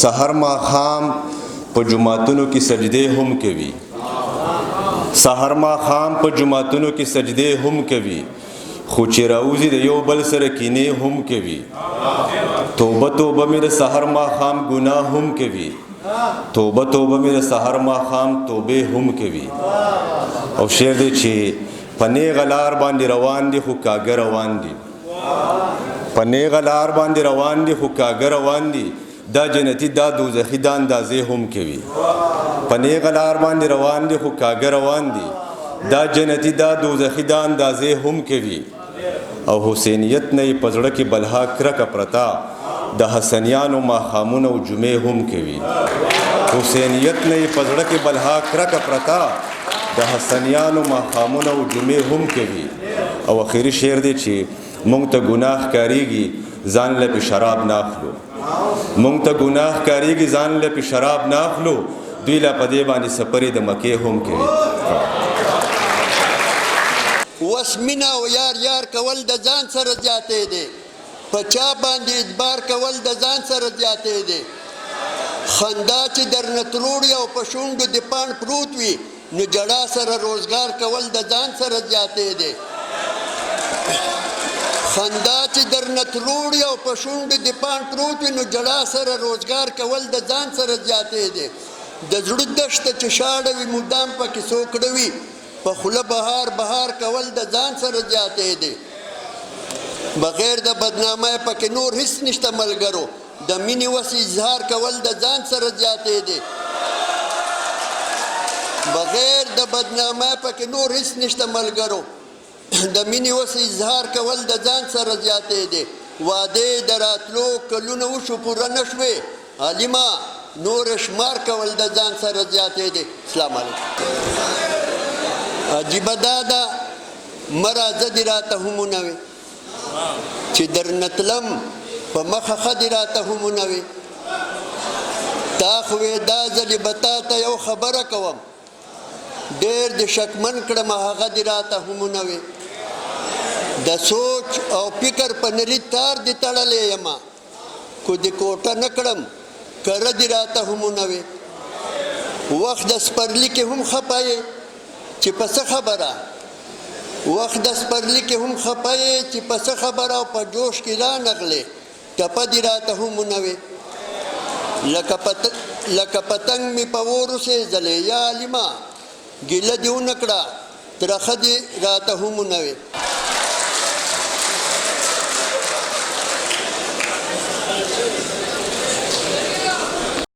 سحر ماښام په جوماتونو کې سجدې هم کوي سحر ماښام په جوماتونو کې سجدې هم کوي خو چې راوځي د یو بل سره کینې هم کوي توبه توبه مې د سحر ماښام ګناه هم کوي توبه توبه مې د سحر ماښام توبې هم کوي او شعر دی چې په نیغه لار باندې روان دي خو کاږه روان دي په نیغه لار باندې روان دي خو کاږه روان دي دا جنتی دا دوزخی دا اندازې هم کوي په نیغه لار باندې روان دي خو کاږه روان دي دا جنتی دا دوزخی دا اندازې هم کوي او حسینیت نه یې په زړه کې بلها کرکه پرتا د حسنیانو ماښامونه او جمعې هم کوي حسینیت نه یې په زړه کې بلها کرکه پرتا د حسنیانو ماښامونه او جمعې هم کوي او اخري شعر دی چې مونږ ته ګناه ښکارېږي ځان له پې شراب نه اخلو مونږ ته ګناه ښکارېږي ځان له پې شراب نه اخلو دوی لا په دې باندې سفرې د مکې هم کوي وس مینه او یار یار کول د ځان سره زیاتې دی په چا باندې اعتبار کول د ځان سره زیاتې دی خندا چې درنه تروړي او په شونډو د پاڼ پروت وي نو جړا سره روزګار کول د ځان سره زیاتې دی خندا چې درنه تروړي او په شونډو د پاڼ پروت وي نو جړا سره روزګار کول د ځان سره زیاتې دی د زړه دښته چې شاړه وي مدام پکې سوکړه وي په خوله بهار بهار کول د ځان سره زیاتې دی بغیر د بدنامۍ پکې نور هیڅ نشته ملګرو د مینې وس اظهار کول د ځان سره زیاتې دی بغیر د بدنامۍ پکې نور هیڅ نشته ملګرو د مینې وس اظهار کول د ځان سره زیاتې دی واده د راتلو کلونه وشو پوره نه شوې عالمه نور شمار کول د ځان سره زیاتې دی اسلام علیکم عجیبه دا ده مه راځه دې راته همونه وې چې درنه تلم په مخه ښه دې راته همونه وې تا خو وې دا ځلې به تا ته یو خبره کوم ډېر دې شکمن کړم هغه دې راته همونه وې د سوچ او فکر په نري تار دې تړلی یمه خو دې کوټه نه کړم کره دې راته همونه وې وخت د سپرلي کې هم خفه یې چې په څه خبره وخت د سپرلي کې هم خفه یې چې په څه خبره او په جوش کې رانغلې ټپه دې راته همونه وې لکه پتنګ مې په اور وسېځلې یا عالمه ګیله دې ونه کړه ترخه دې راته همونه وې